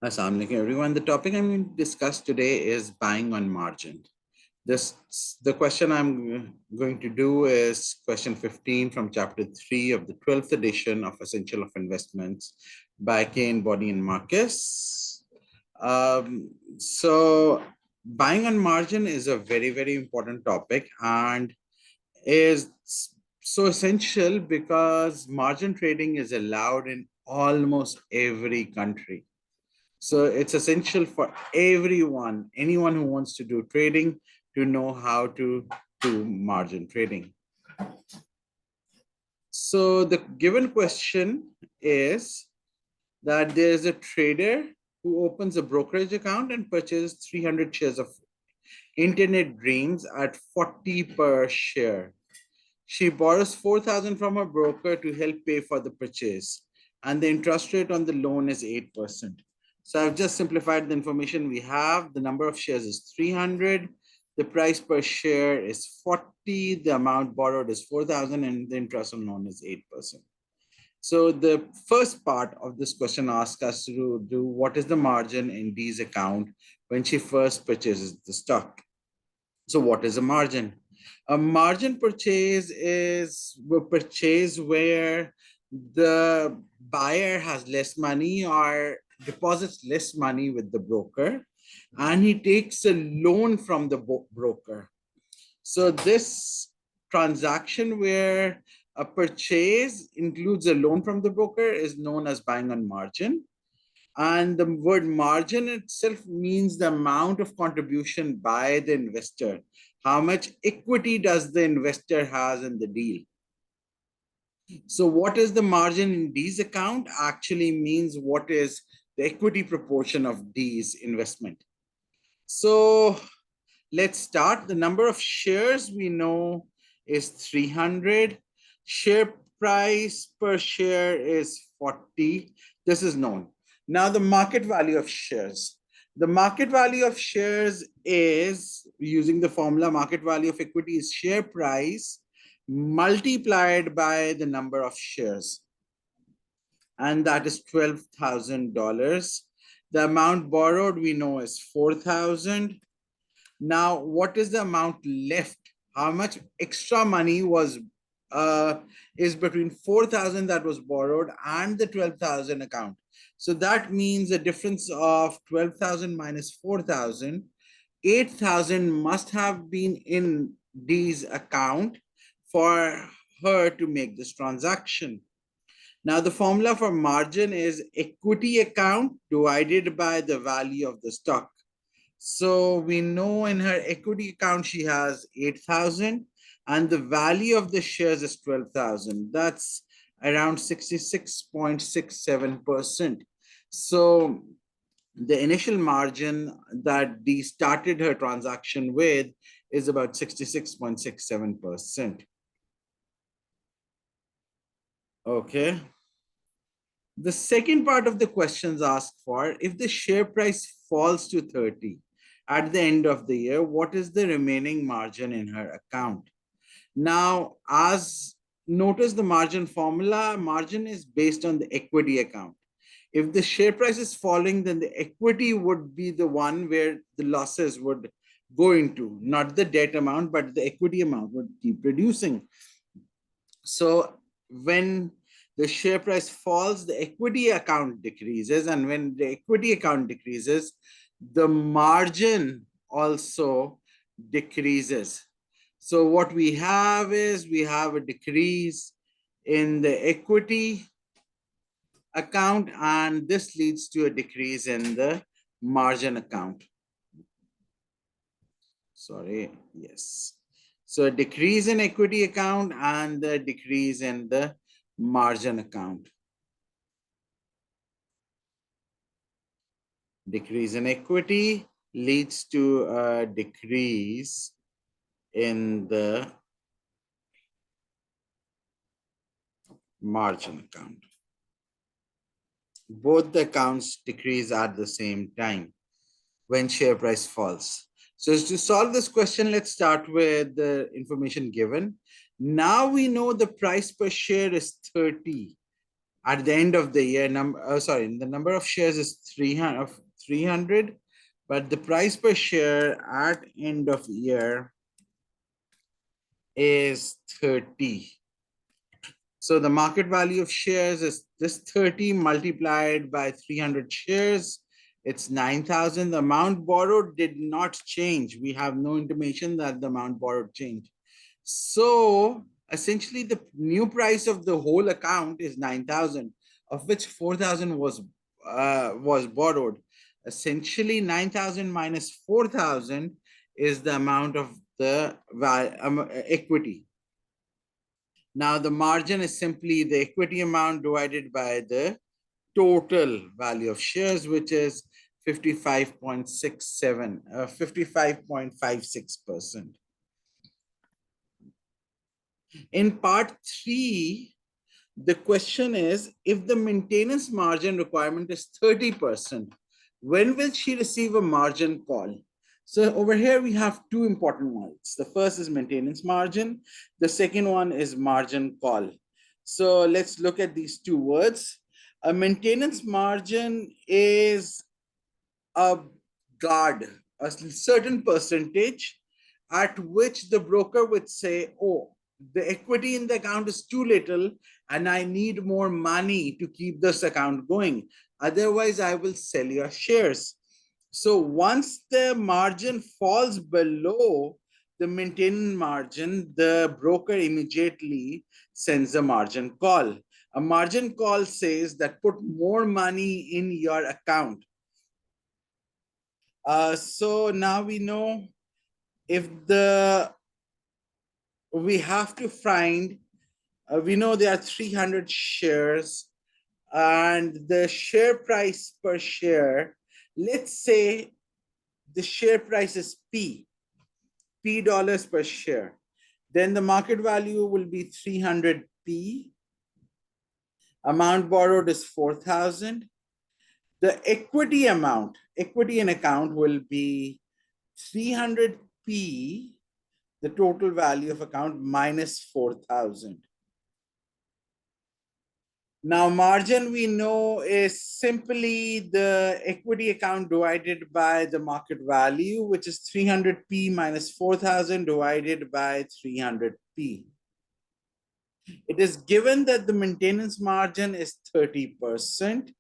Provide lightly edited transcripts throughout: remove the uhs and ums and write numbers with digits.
Assalamu alaikum everyone. The topic I'm going to discuss today is buying on margin. The question I'm going to do is question 15 from chapter 3 of the 12th edition of Essential of Investments by KANE, BODIE and Marcus. So buying on margin is a very, very important topic and is so essential because margin trading is allowed in almost every country. So it's essential for everyone, anyone who wants to do trading, to know how to do margin trading. So the given question is that there's a trader who opens a brokerage account and purchases 300 shares of Internet Dreams at 40 per share. She borrows 4,000 from her broker to help pay for the purchase, and the interest rate on the loan is 8%. So I've just simplified the information we have. The number of shares is 300. The price per share is 40. The amount borrowed is 4,000 and the interest on loan is 8%. So the first part of this question asks us to do what is the margin in D's account when she first purchases the stock. So what is a margin? A margin purchase is a purchase where the buyer has less money or deposits less money with the broker, and he takes a loan from the broker. So this transaction where a purchase includes a loan from the broker is known as buying on margin. And the word margin itself means the amount of contribution by the investor. How much equity does the investor has in the deal? So what is the margin in D's account actually means what is the equity proportion of D's investment. So let's start. The number of shares we know is 300. Share price per share is 40. This is known. Now the market value of shares. The market value of shares is, using the formula, market value of equity is share price multiplied by the number of shares. And that is $12,000. The amount borrowed we know is 4,000. Now, what is the amount left? How much extra money was is between 4,000 that was borrowed and the 12,000 account? So that means a difference of 12,000 minus 4,000. 8,000 must have been in D's account for her to make this transaction. Now, the formula for margin is equity account divided by the value of the stock. So we know in her equity account, she has 8,000 and the value of the shares is 12,000. That's around 66.67%. So the initial margin that D started her transaction with is about 66.67%. Okay. The second part of the questions asked for, if the share price falls to 30 at the end of the year, what is the remaining margin in her account? Now, as notice the margin formula, margin is based on the equity account. If the share price is falling, then the equity would be the one where the losses would go into, not the debt amount, but the equity amount would keep reducing. So when the share price falls, the equity account decreases. And when the equity account decreases, the margin also decreases. So what we have is we have a decrease in the equity account, and this leads to a decrease in the margin account. Sorry, yes. So a decrease in equity account and the decrease in the margin account. Decrease in equity leads to a decrease in the margin account. Both the accounts decrease at the same time when share price falls. So to solve this question, let's start with the information given. Now we know the price per share is 30 At the end of the year, the number of shares is 300, but the price per share at end of year is 30. So the market value of shares is this 30 multiplied by 300 shares. It's 9,000. The amount borrowed did not change. We have no intimation that the amount borrowed changed. So essentially the new price of the whole account is 9,000, of which 4,000 was borrowed. Essentially 9,000 minus 4,000 is the amount of the equity. Now the margin is simply the equity amount divided by the total value of shares, which is 55.56%. In part 3, the question is, if the maintenance margin requirement is 30%, when will she receive a margin call? So over here, we have two important ones. The first is maintenance margin. The second one is margin call. So let's look at these two words. A maintenance margin is a guard, a certain percentage at which the broker would say, oh, the equity in the account is too little and I need more money to keep this account going. Otherwise, I will sell your shares. So once the margin falls below the maintenance margin, the broker immediately sends a margin call. A margin call says that put more money in your account. So now we know if we have to find, we know there are 300 shares and the share price per share, let's say the share price is P dollars per share. Then the market value will be 300P. Amount borrowed is 4,000. The equity in account will be 300P, the total value of account, minus 4,000. Now, margin we know is simply the equity account divided by the market value, which is 300P minus 4,000 divided by 300P. It is given that the maintenance margin is 30%.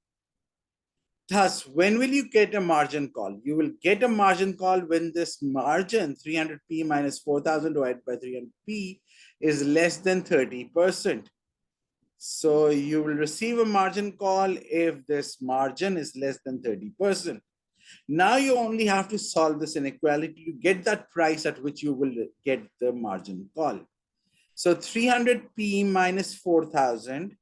Thus, when will you get a margin call? You will get a margin call when this margin, 300P minus 4,000 divided by 300P, is less than 30%. So you will receive a margin call if this margin is less than 30%. Now you only have to solve this inequality to get that price at which you will get the margin call. So 300P minus 4,000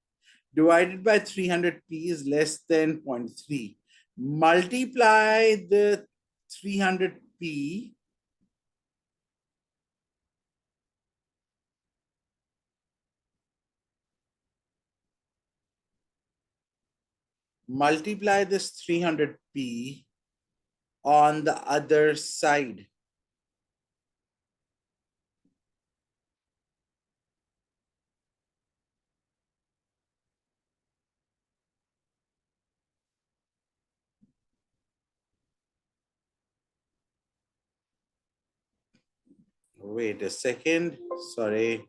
divided by 300P is less than 0.3. Multiply the 300P multiply this 300P on the other side. Wait a second. Sorry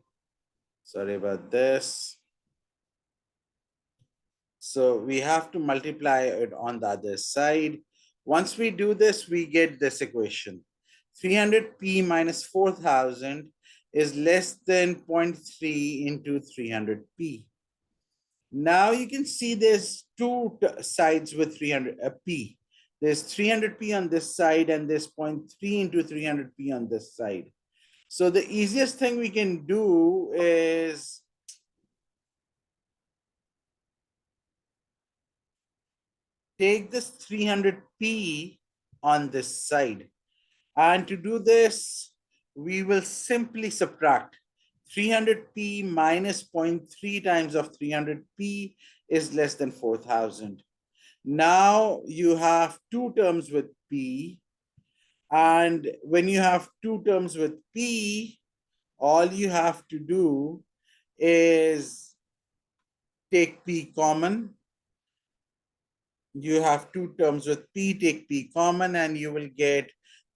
about this. So we have to multiply it on the other side. Once we do this, we get this equation. 300P minus 4,000 is less than 0.3 into 300P. Now you can see there's two sides with 300P. There's 300P on this side and there's 0.3 into 300P on this side. So the easiest thing we can do is take this 300P on this side. And to do this, we will simply subtract 300P minus 0.3 times of 300P is less than 4,000. Now you have two terms with P. And when you have two terms with P, all you have to do is take P common. You have two terms with P, take P common, and you will get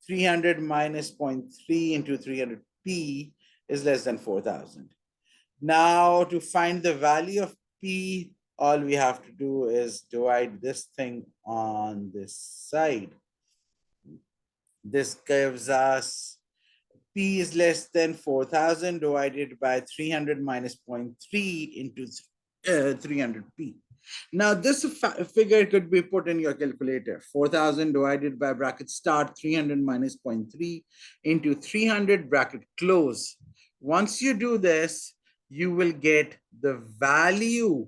300 minus 0.3 into 300 P is less than 4,000. Now to find the value of P, all we have to do is divide this thing on this side. This gives us P is less than 4,000 divided by 300 minus 0.3 into 300 P. Now this figure could be put in your calculator. 4,000 divided by bracket start 300 minus 0.3 into 300 bracket close. Once you do this, you will get the value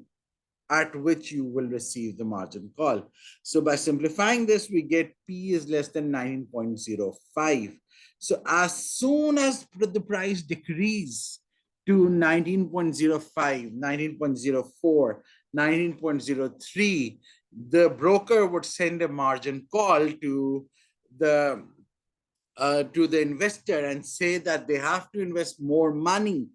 at which you will receive the margin call. So by simplifying this, we get P is less than 19.05. So as soon as the price decrease to 19.05, 19.04, 19.03, the broker would send a margin call to the investor and say that they have to invest more money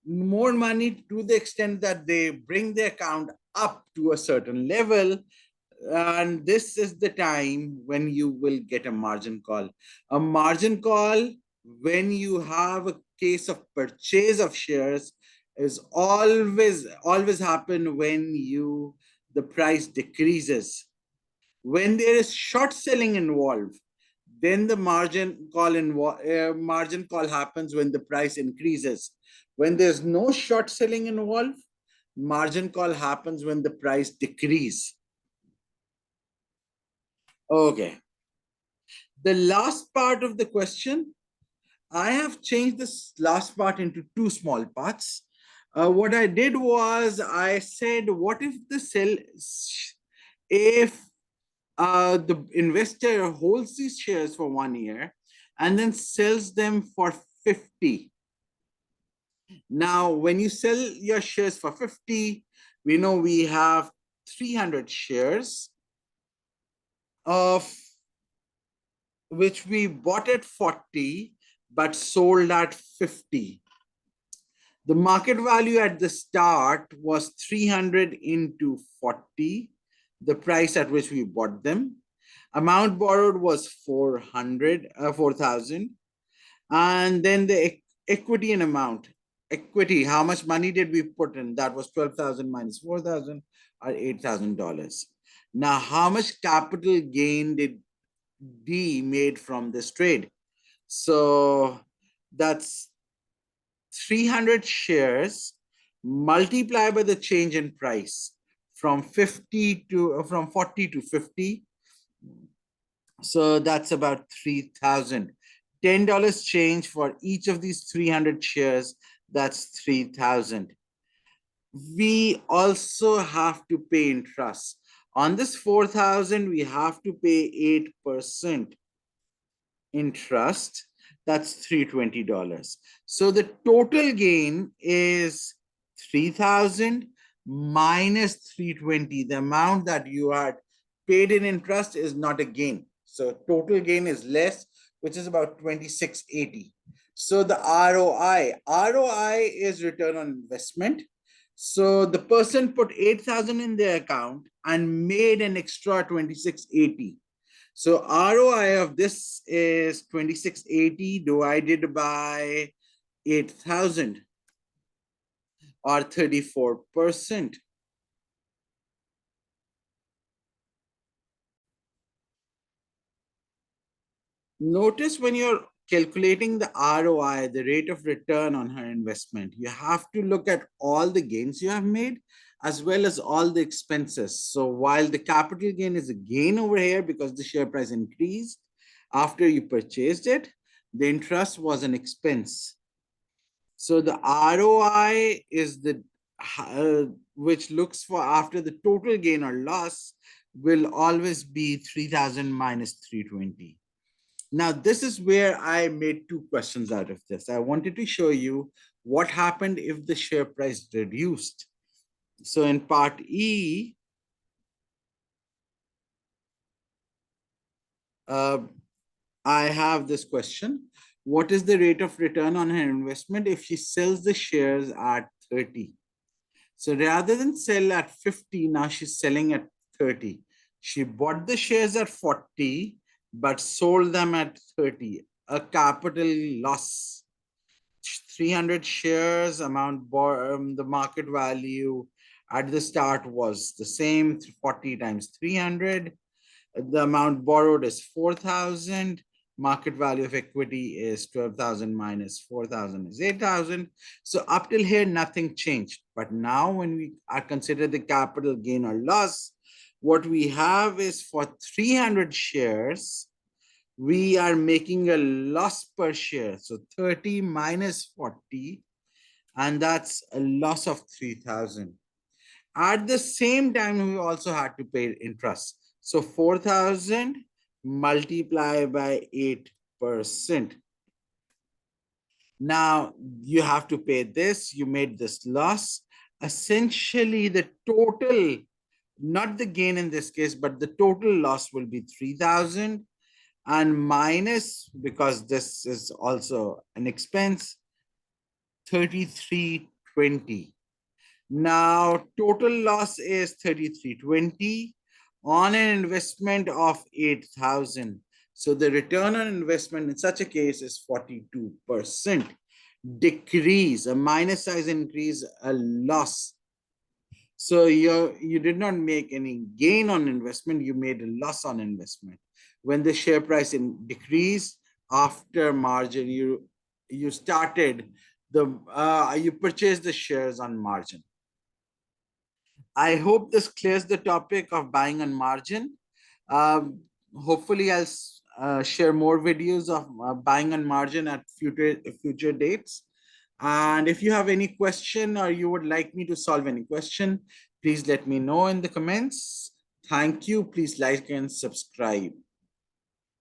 to the extent that they bring the account up to a certain level. And this is the time when you will get a margin call. A margin call, when you have a case of purchase of shares, is always happen when the price decreases. When there is short selling involved, then the margin call happens when the price increases. When there's no short selling involved, margin call happens when the price decrease. Okay. The last part of the question, I have changed this last part into two small parts. What I did was I said, what if if the investor holds these shares for 1 year and then sells them for 50. Now, when you sell your shares for 50, we know we have 300 shares of which we bought at 40 but sold at 50. The market value at the start was 300 into 40, the price at which we bought them. Amount borrowed was 4,000. And then the equity and amount. Equity, how much money did we put in? That was 12,000 minus 4,000 or $8,000. Now, how much capital gain did D made from this trade? So that's 300 shares multiplied by the change in price from 40 to 50. So that's about 3,000. $10 change for each of these 300 shares, that's 3,000. We also have to pay interest. On this 4,000, we have to pay 8% interest. That's $320. So the total gain is 3,000 minus 320. The amount that you had paid in interest is not a gain. So total gain is less, which is about 2680. So the ROI is return on investment. So the person put 8,000 in their account and made an extra 2680. So ROI of this is 2680 divided by 8,000 or 34%. Notice when you're calculating the ROI, the rate of return on her investment, you have to look at all the gains you have made as well as all the expenses. So while the capital gain is a gain over here because the share price increased after you purchased it, the interest was an expense. So the ROI is which looks for after the total gain or loss will always be 3,000 minus 320. Now, this is where I made two questions out of this. I wanted to show you what happened if the share price reduced. So in part E, I have this question. What is the rate of return on her investment if she sells the shares at 30? So rather than sell at 50, now she's selling at 30. She bought the shares at 40, but sold them at 30. A capital loss. 300 shares amount, the market value at the start was the same, 40 times 300. The amount borrowed is 4,000. Market value of equity is 12,000 minus 4,000 is 8,000. So up till here, nothing changed. But now when we are consider the capital gain or loss, what we have is for 300 shares, we are making a loss per share. So 30 minus 40, and that's a loss of 3,000. At the same time, we also had to pay interest. So 4,000 multiplied by 8%. Now you have to pay this. You made this loss. Essentially, the total, not the gain in this case, but the total loss will be 3,000 and minus, because this is also an expense, 3320. Now, total loss is 3320 on an investment of 8,000. So the return on investment in such a case is 42%. Decrease, a minus size increase, a loss. So you did not make any gain on investment, you made a loss on investment. When the share price decreased after margin, you started you purchased the shares on margin. I hope this clears the topic of buying on margin. Hopefully, I'll share more videos of buying on margin at future dates. And if you have any question or you would like me to solve any question, please let me know in the comments. Thank you. Please like and subscribe.